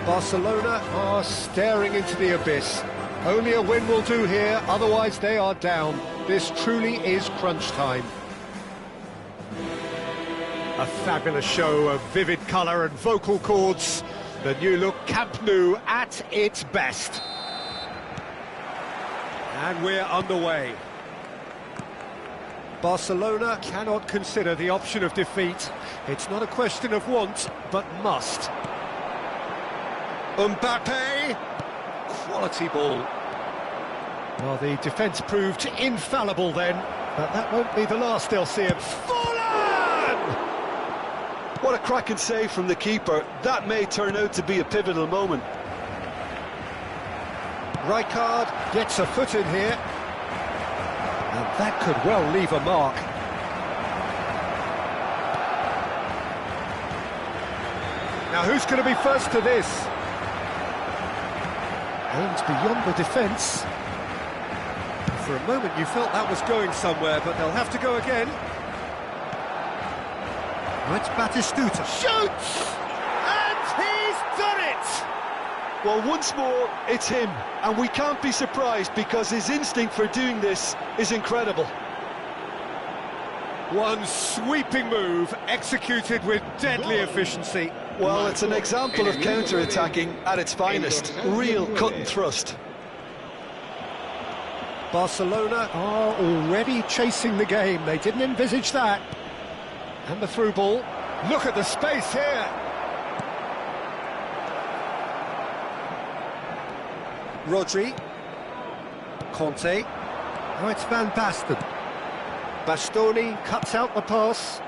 Barcelona are staring into the abyss. Only a win will do here, otherwise they are down. This truly is crunch time. A fabulous show of vivid colour and vocal cords. The new look Camp Nou at its best. And we're underway. Barcelona cannot consider the option of defeat. It's not a question of want, but must. Mbappe! Quality ball. Well, the defence proved infallible then, but that won't be the last they'll see him. What a cracking save from the keeper. That may turn out to be a pivotal moment. Rijkaard gets a foot in here. And that could well leave a mark. Now who's going to be first to this? Aims beyond the defence. For a moment you felt that was going somewhere, but they'll have to go again. It's Batistuta. Shoots! And he's done it! Well, once more, it's him. And we can't be surprised because his instinct for doing this is incredible. One sweeping move, executed with deadly efficiency. Well, it's an example of counter-attacking at its finest. Real cut and thrust. Barcelona are already chasing the game. They didn't envisage that. And the through ball. Look at the space here. Rodri. Conte. Now it's Van Basten. Bastoni cuts out the pass.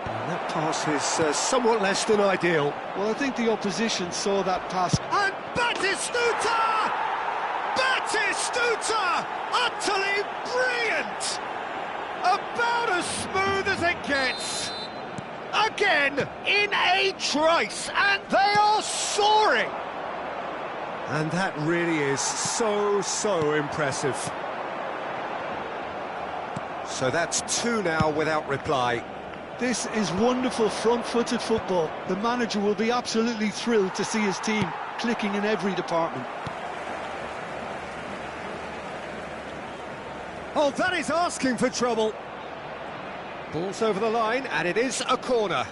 And that pass is somewhat less than ideal. Well, I think the opposition saw that pass. And Batistuta! Batistuta! Utterly brilliant! About as smooth as it gets. Again, in a trice, and they are soaring. And that really is so impressive. So that's two now without reply. This is wonderful front-footed football. The manager will be absolutely thrilled to see his team clicking in every department. Oh, that is asking for trouble. Ball's over the line, and it is a corner.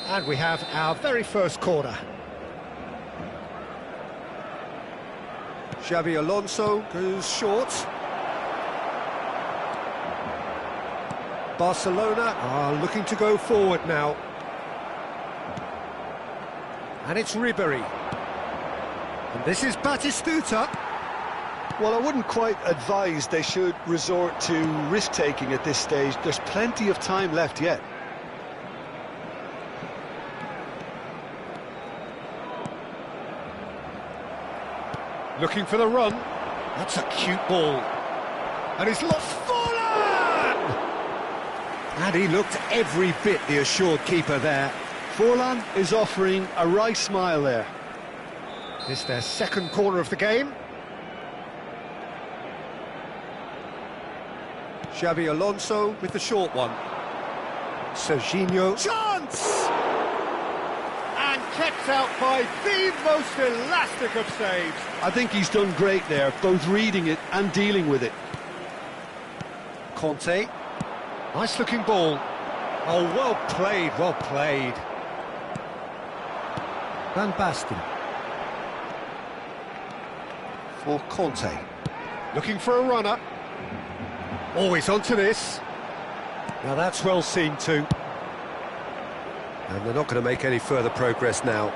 And we have our very first corner. Xabi Alonso goes short. Barcelona are looking to go forward now. And it's Ribéry. And this is Batistuta. Well, I wouldn't quite advise they should resort to risk-taking at this stage. There's plenty of time left yet. Looking for the run. That's a cute ball. And he's lost Forlan! And he looked every bit the assured keeper there. Forlan is offering a wry smile there. This is their second corner of the game. Xabi Alonso with the short one. Serginho. Chance! And kept out by the most elastic of saves. I think he's done great there, both reading it and dealing with it. Conte. Nice looking ball. Oh, well played, well played. Van Basten. For Conte. Looking for a runner. Always onto this. Now that's well seen too. And they're not going to make any further progress now.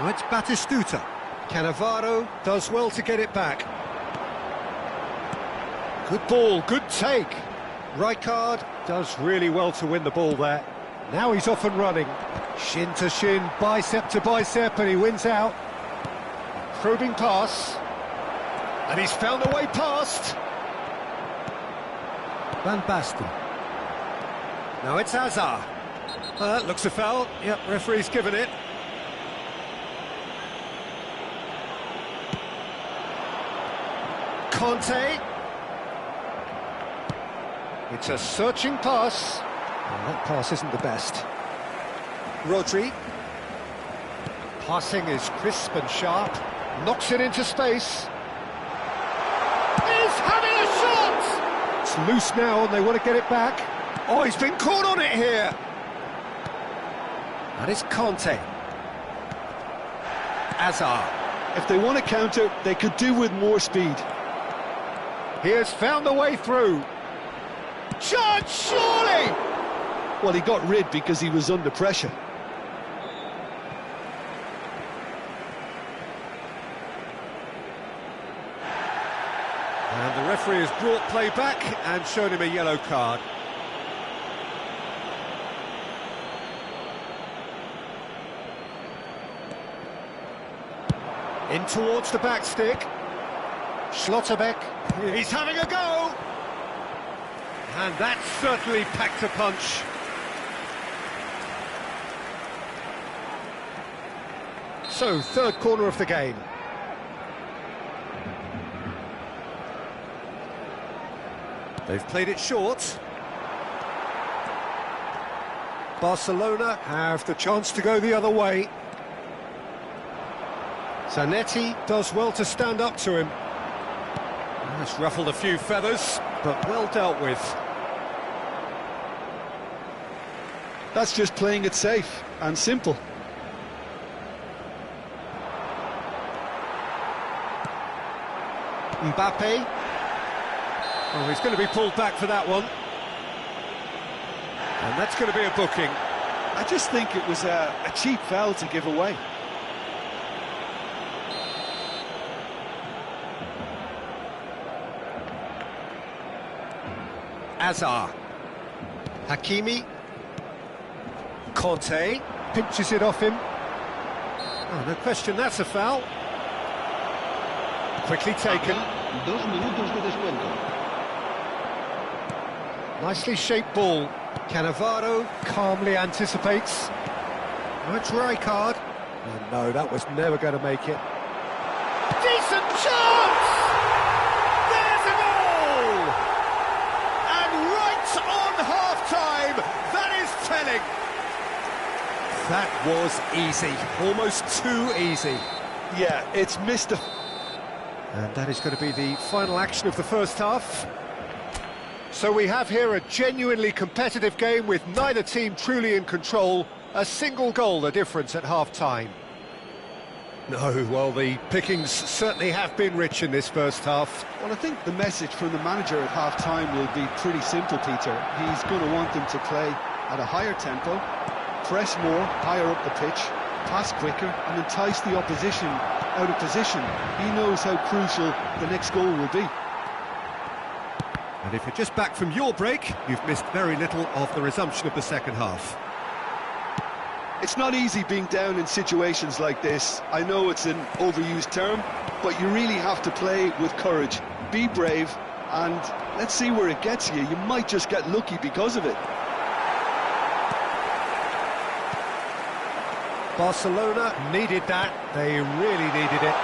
Now it's Batistuta. Cannavaro does well to get it back. Good ball, good take. Rijkaard does really well to win the ball there. Now he's off and running. Shin to shin, bicep to bicep, and he wins out. Probing pass. And he's found a way past. Van Basten. Now it's Hazard. That looks a foul. Yep, referee's given it. Conte. It's a searching pass. Well, that pass isn't the best. Rodri. Passing is crisp and sharp. Knocks it into space. He's having a shot! It's loose now and they want to get it back. Oh, he's been caught on it here. That is Conte. Hazard. If they want to counter, they could do with more speed. He has found the way through. Chance, surely! Well, he got rid because he was under pressure. And the referee has brought play back and shown him a yellow card. In towards the back stick. Schlotterbeck, he's having a go! And that certainly packed a punch. So, third corner of the game. They've played it short. Barcelona have the chance to go the other way. Zanetti does well to stand up to him. That's ruffled a few feathers, but well dealt with. That's just playing it safe and simple. Mbappe. Oh, he's going to be pulled back for that one. And that's going to be a booking. I just think it was a cheap foul to give away. Hazard. Hakimi. Conte pinches it off him. Oh, no question, that's a foul. Quickly taken. 2 minutos de descuento. Nicely shaped ball. Cannavaro calmly anticipates. No try card. Oh, no, that was never going to make it. Decent chance! There's a goal! And right on half-time, that is telling. That was easy, almost too easy. Yeah, it's missed a... And that is going to be the final action of the first half. So we have here a genuinely competitive game with neither team truly in control. A single goal the difference at half-time. No, well, the pickings certainly have been rich in this first half. Well, I think the message from the manager at half-time will be pretty simple, Peter. He's going to want them to play at a higher tempo, press more, higher up the pitch, pass quicker and entice the opposition out of position. He knows how crucial the next goal will be. And if you're just back from your break, you've missed very little of the resumption of the second half. It's not easy being down in situations like this. I know it's an overused term, but you really have to play with courage. Be brave, and let's see where it gets you. You might just get lucky because of it. Barcelona needed that. They really needed it.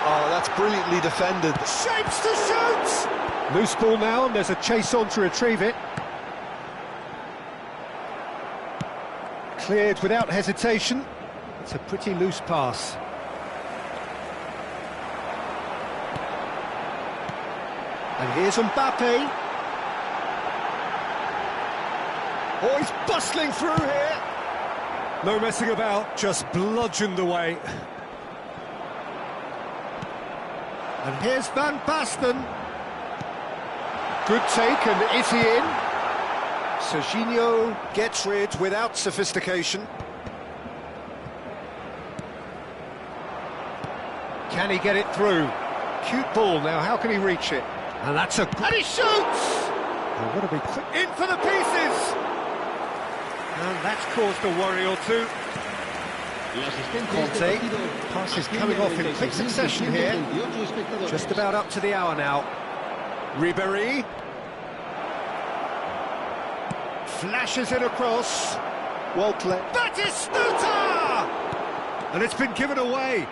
Oh, that's brilliantly defended. Shapes to shoot! Loose ball now, and there's a chase on to retrieve it. Cleared without hesitation. It's a pretty loose pass. And here's Mbappe. Oh, he's bustling through here. No messing about, just bludgeoned away. And here's Van Basten. Good take, and is he in? Serginho gets rid without sophistication. Can he get it through? Cute ball now, how can he reach it? And that's a... And he shoots! Oh, what a big... In for the pieces! And that's caused a worry or two. Conte, passes coming off in quick succession here. Just about up to the hour now. Ribéry. Flashes it across. Well played. Batistuta! And it's been given away.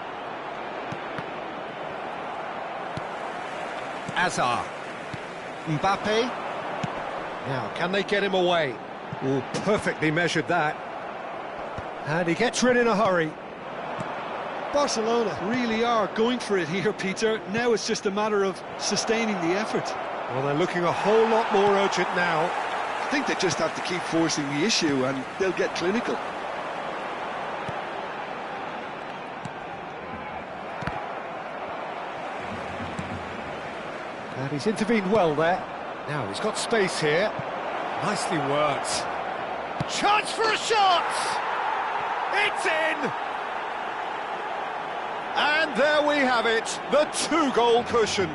Hazard. Mbappe. Now, can they get him away? Oh, perfectly measured that. And he gets rid in a hurry. Barcelona really are going for it here, Peter. Now it's just a matter of sustaining the effort. Well, they're looking a whole lot more urgent now. I think they just have to keep forcing the issue and they'll get clinical. And he's intervened well there. Now he's got space here. Nicely worked. Chance for a shot! It's in! And there we have it, the 2-goal cushion.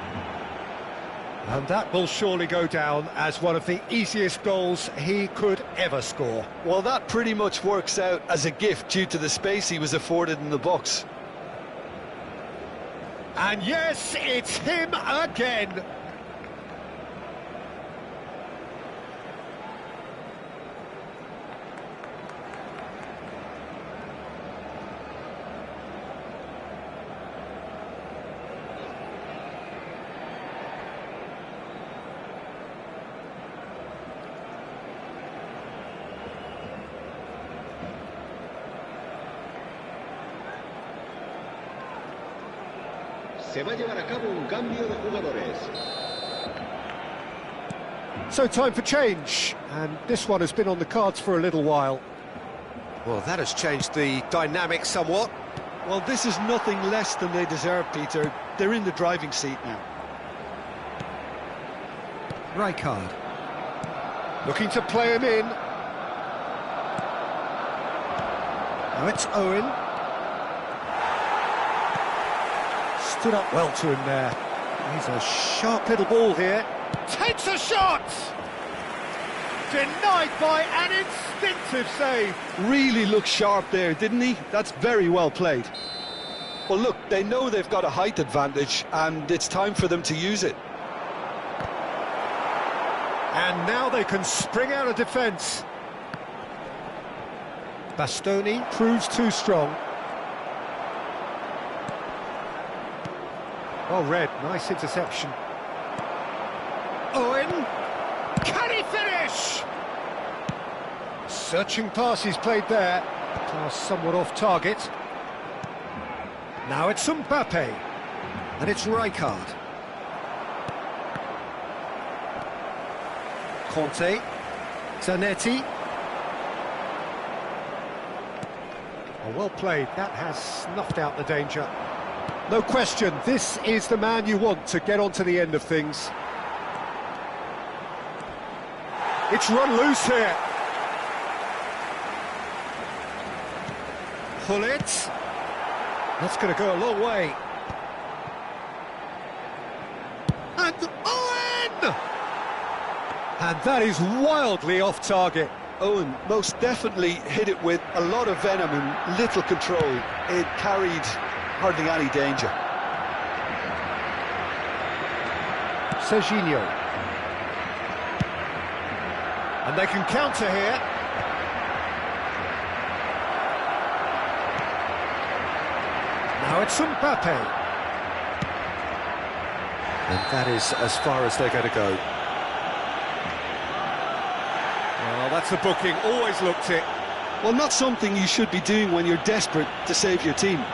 And that will surely go down as one of the easiest goals he could ever score. Well, that pretty much works out as a gift due to the space he was afforded in the box. And yes, it's him again. Se va a llevar a cabo un cambio de jugadores. So time for change, and this one has been on the cards for a little while. Well, that has changed the dynamic somewhat. Well, this is nothing less than they deserve, Peter. They're in the driving seat now. Rijkaard. Looking to play him in. Now it's Owen. Stood up well to him there. He's a sharp little ball here. Takes a shot! Denied by an instinctive save. Really looked sharp there, didn't he? That's very well played. Well, look, they know they've got a height advantage, and it's time for them to use it. And now they can spring out of defence. Bastoni proves too strong. Well read, nice interception. Owen, can he finish? Searching pass he's played there. Pass somewhat off target. Now it's Mbappe, and it's Rijkaard. Conte, Zanetti. Oh, well played, that has snuffed out the danger. No question, this is the man you want to get onto the end of things. It's run loose here. Pull it. That's going to go a long way. And Owen! And that is wildly off target. Owen most definitely hit it with a lot of venom and little control. It carried hardly any danger. Serginho. And they can counter here. Now it's Mbappe. And that is as far as they're going to go. Well, that's a booking, always looked it. Well, not something you should be doing when you're desperate to save your team.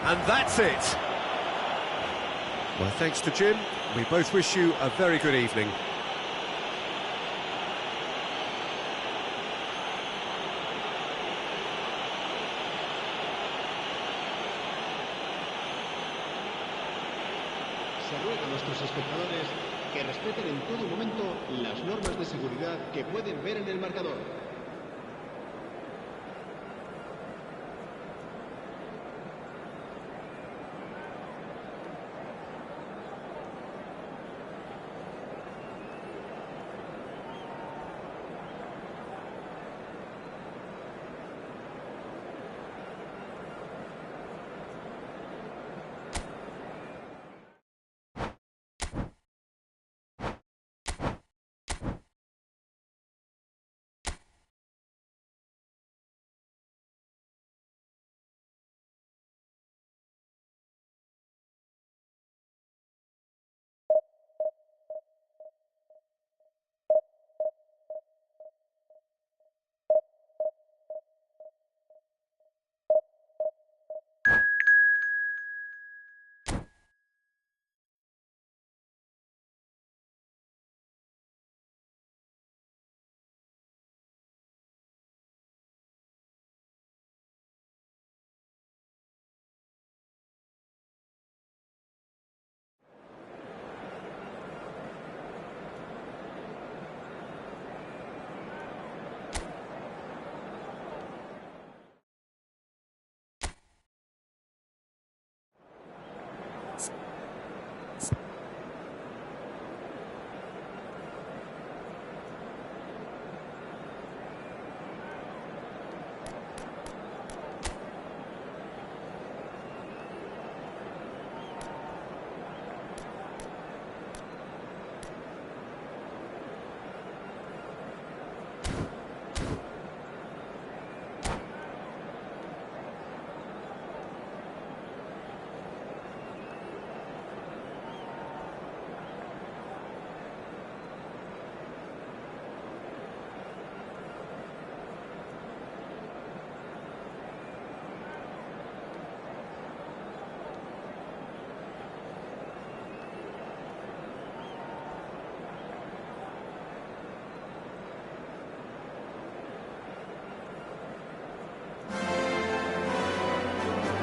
And that's it. Well, thanks to Jim. We both wish you a very good evening. Se ruega a nuestros espectadores que respeten en todo momento las normas de seguridad que pueden ver en el marcador.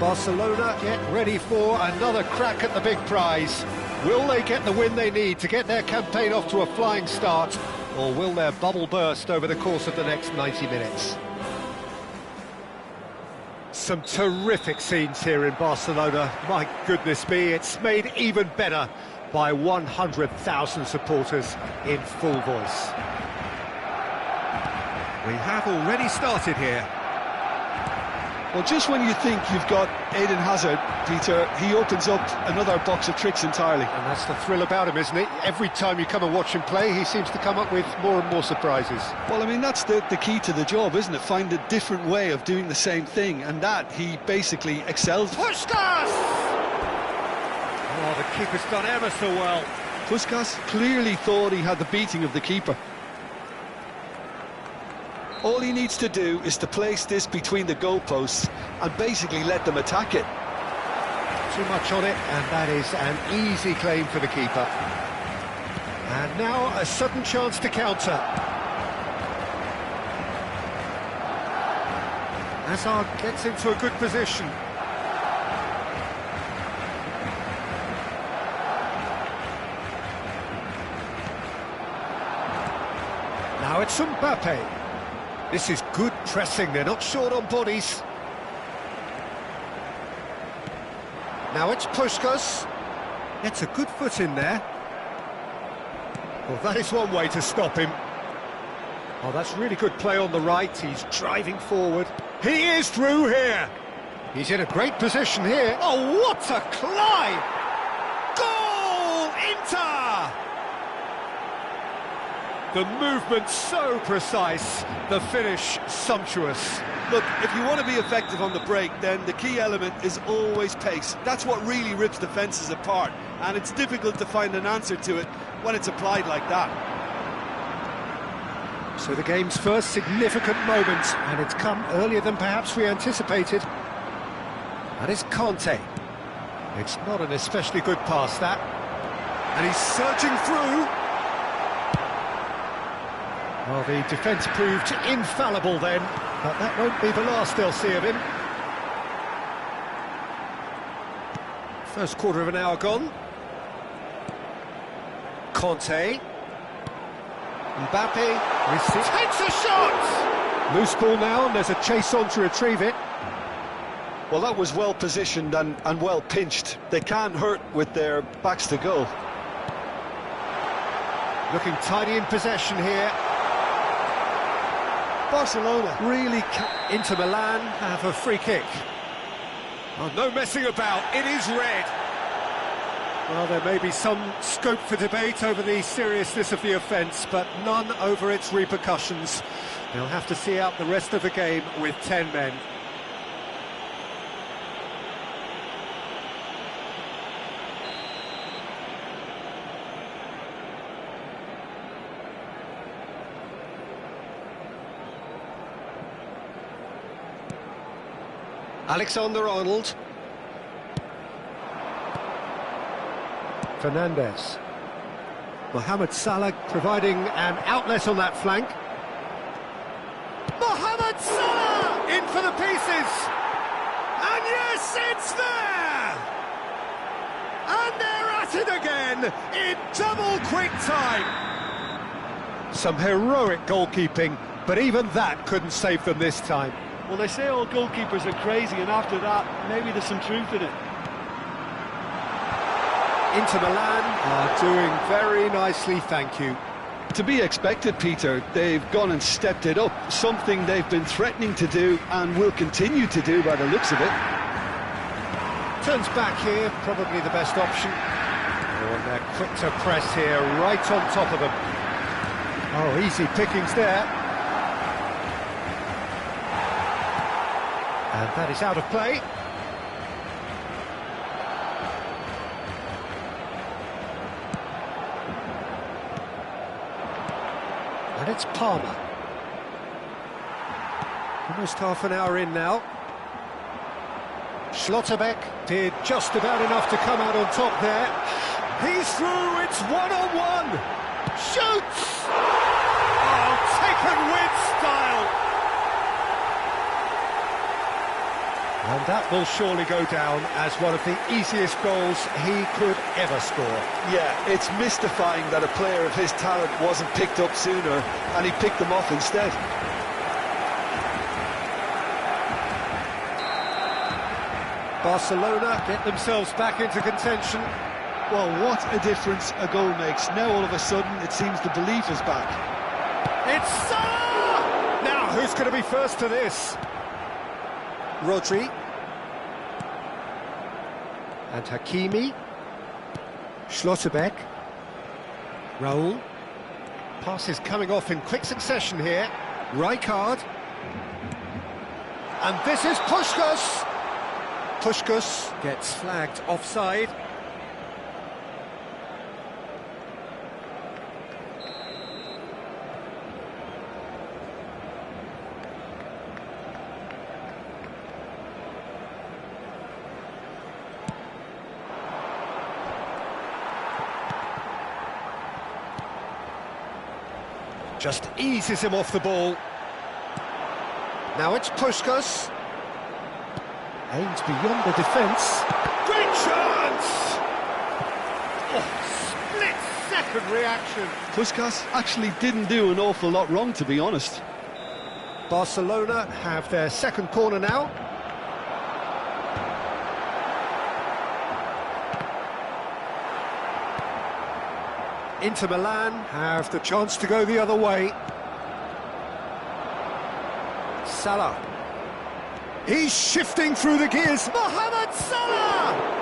Barcelona get ready for another crack at the big prize. Will they get the win they need to get their campaign off to a flying start, or will their bubble burst over the course of the next 90 minutes? Some terrific scenes here in Barcelona. My goodness me, it's made even better by 100,000 supporters in full voice. We have already started here. Well, just when you think you've got Eden Hazard, Peter, he opens up another box of tricks entirely. And that's the thrill about him, isn't it? Every time you come and watch him play, he seems to come up with more and more surprises. Well, I mean, that's the key to the job, isn't it? Find a different way of doing the same thing, and that he basically excels. Puskas! Oh, the keeper's done ever so well. Puskas clearly thought he had the beating of the keeper. All he needs to do is to place this between the goalposts and basically let them attack it. Too much on it, and that is an easy claim for the keeper. And now a sudden chance to counter. Hazard gets into a good position. Now it's Mbappe. This is good pressing, they're not short on bodies. Now it's Puskas. Gets a good foot in there. Well, that is one way to stop him. Oh, that's really good play on the right. He's driving forward. He is through here. He's in a great position here. Oh, what a climb! Goal! Inter! The movement so precise, the finish sumptuous. Look, if you want to be effective on the break, then the key element is always pace. That's what really rips defences apart, and it's difficult to find an answer to it when it's applied like that. So the game's first significant moment, and it's come earlier than perhaps we anticipated. That is Conte. It's not an especially good pass, that. And he's surging through. Well, the defence proved infallible then, but that won't be the last they'll see of him. First quarter of an hour gone. Conte. Mbappe takes a shot! Loose ball now, and there's a chase on to retrieve it. Well, that was well positioned and well pinched. They can't hurt with their backs to goal. Looking tidy in possession here. Barcelona really Inter Milan have a free kick. Oh, no messing about, it is red. Well, there may be some scope for debate over the seriousness of the offence, but none over its repercussions. They'll have to see out the rest of the game with 10 men. Alexander-Arnold. Fernandes. Mohamed Salah providing an outlet on that flank. Mohamed Salah! In for the pieces! And yes, it's there! And they're at it again, in double quick time! Some heroic goalkeeping, but even that couldn't save them this time. Well, they say all goalkeepers are crazy, and after that, maybe there's some truth in it. Inter Milan are doing very nicely, thank you. To be expected, Peter. They've gone and stepped it up, something they've been threatening to do and will continue to do by the looks of it. Turns back here, probably the best option. Oh, and they're quick to press here, right on top of them. Oh, easy pickings there. And that is out of play. And it's Palmer. Almost half an hour in now. Schlotterbeck did just about enough to come out on top there. He's through, it's one-on-one. Shoots! Oh, taken with style. And that will surely go down as one of the easiest goals he could ever score. Yeah, it's mystifying that a player of his talent wasn't picked up sooner, and he picked them off instead. Barcelona get themselves back into contention. Well, what a difference a goal makes. Now all of a sudden it seems the belief is back. It's Salah! Now who's going to be first to this? Rodri. And Hakimi. Schlotterbeck. Raul. Passes coming off in quick succession here. Rijkaard. And this is Puskás. Puskás gets flagged offside. Just eases him off the ball. Now it's Puskás. Aims beyond the defence. Great chance! Oh, split-second reaction. Puskás actually didn't do an awful lot wrong, to be honest. Barcelona have their second corner now. Inter Milan have the chance to go the other way. Salah. He's shifting through the gears. Mohamed Salah!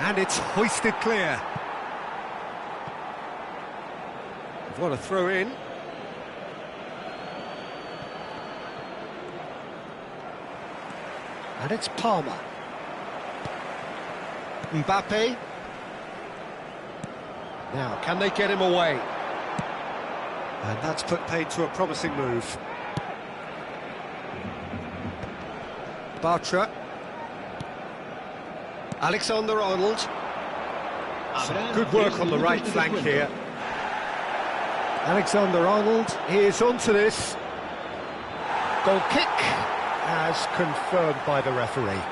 And it's hoisted clear. What a throw in. And it's Palmer. Mbappe. Now, can they get him away? And that's put paid to a promising move. Bartra. Alexander-Arnold. Good work on the right flank here. Alexander-Arnold is onto this. Goal kick as confirmed by the referee.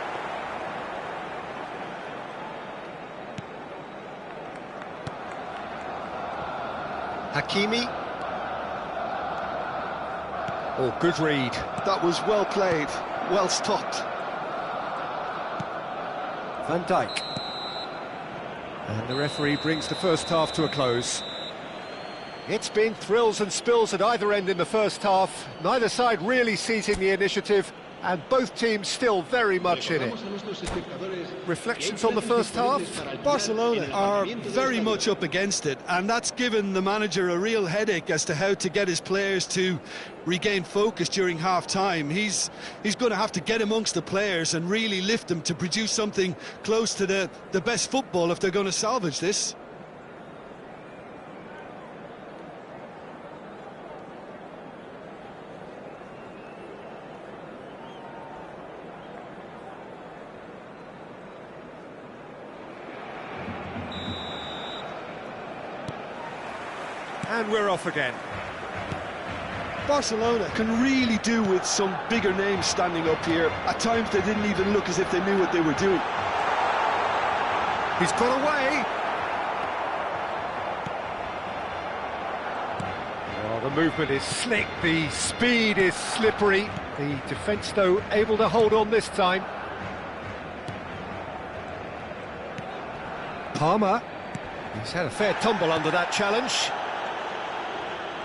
Hakimi. Oh, good read. That was well played, well stopped. Van Dijk. And the referee brings the first half to a close. It's been thrills and spills at either end in the first half. Neither side really seizing the initiative, and both teams still very much in it. Reflections on the first half? Barcelona are very much up against it, and that's given the manager a real headache as to how to get his players to regain focus during half-time. He's going to have to get amongst the players and really lift them to produce something close to the best football if they're going to salvage this. And we're off again. Barcelona can really do with some bigger names standing up here. At times they didn't even look as if they knew what they were doing. He's got away. Oh, the movement is slick, the speed is slippery. The defence, though, able to hold on this time. Palmer. He's had a fair tumble under that challenge.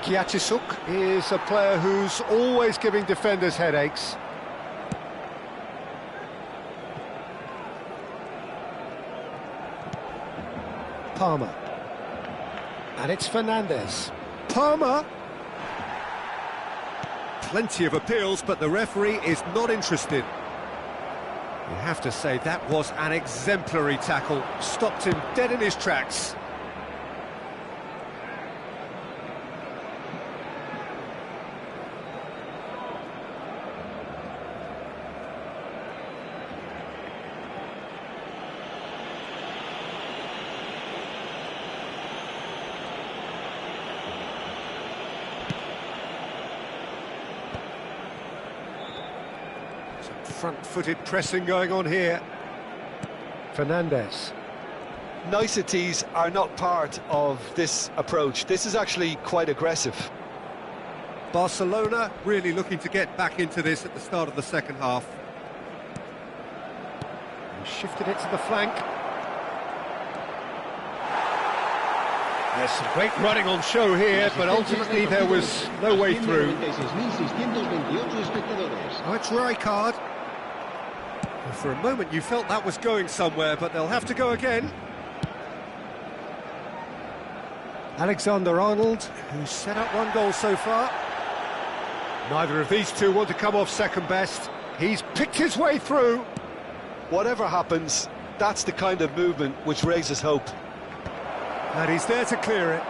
Kiatisuk is a player who's always giving defenders headaches. Palmer. And it's Fernandes. Palmer! Plenty of appeals, but the referee is not interested. You have to say that was an exemplary tackle. Stopped him dead in his tracks. Front-footed pressing going on here. Fernandes. Niceties are not part of this approach. This is actually quite aggressive. Barcelona really looking to get back into this at the start of the second half. He shifted it to the flank. There's some great running on show here, but ultimately there was no way through. Oh, it's Rijkaard. For a moment you felt that was going somewhere, but they'll have to go again. Alexander-Arnold, who's set up one goal so far. Neither of these two want to come off second best. He's picked his way through. Whatever happens, that's the kind of movement which raises hope. And he's there to clear it.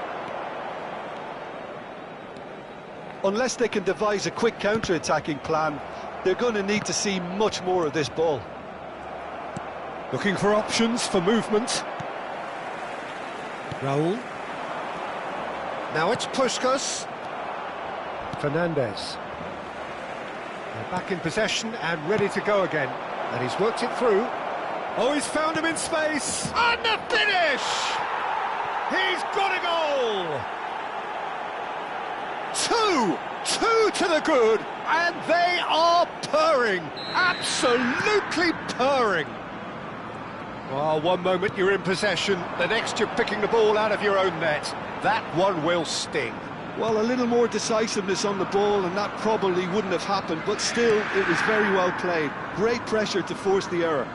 Unless they can devise a quick counter-attacking plan, they're going to need to see much more of this ball. Looking for options for movement. Raul. Now it's Puskas. Fernandes. They're back in possession and ready to go again. And he's worked it through. Oh, he's found him in space. And the finish! He's got a goal! Two to the good, and they are purring, absolutely purring. Well, one moment you're in possession, the next you're picking the ball out of your own net. That one will sting. Well, a little more decisiveness on the ball, and that probably wouldn't have happened, but still, it was very well played. Great pressure to force the error.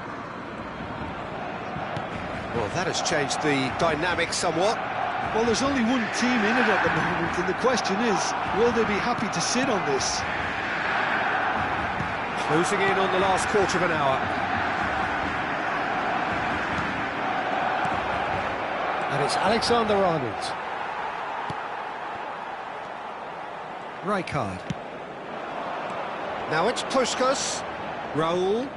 Well, that has changed the dynamic somewhat. Well, there's only one team in it at the moment, and the question is, will they be happy to sit on this? Closing in on the last quarter of an hour. And it's Alexander-Arnold. Rijkaard. Now it's Puskás. Raúl.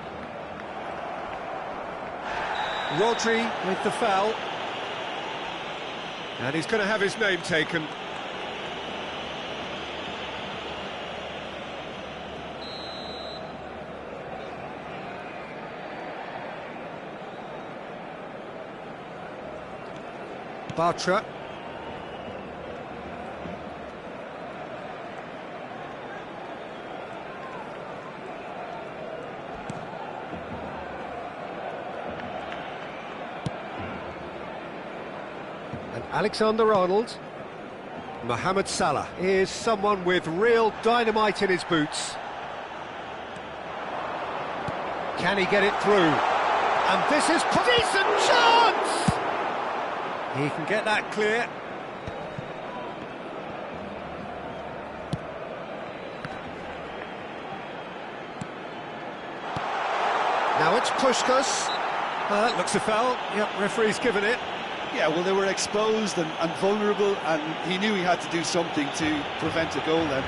Rodri with the foul. And he's going to have his name taken. Bartra. And Alexander-Arnold. Mohamed Salah is someone with real dynamite in his boots. Can he get it through? And this is decent chance! He can get that clear. Now it's Puskás. That looks a foul. Yep, referee's given it. Yeah, well, they were exposed and vulnerable, and he knew he had to do something to prevent a goal then.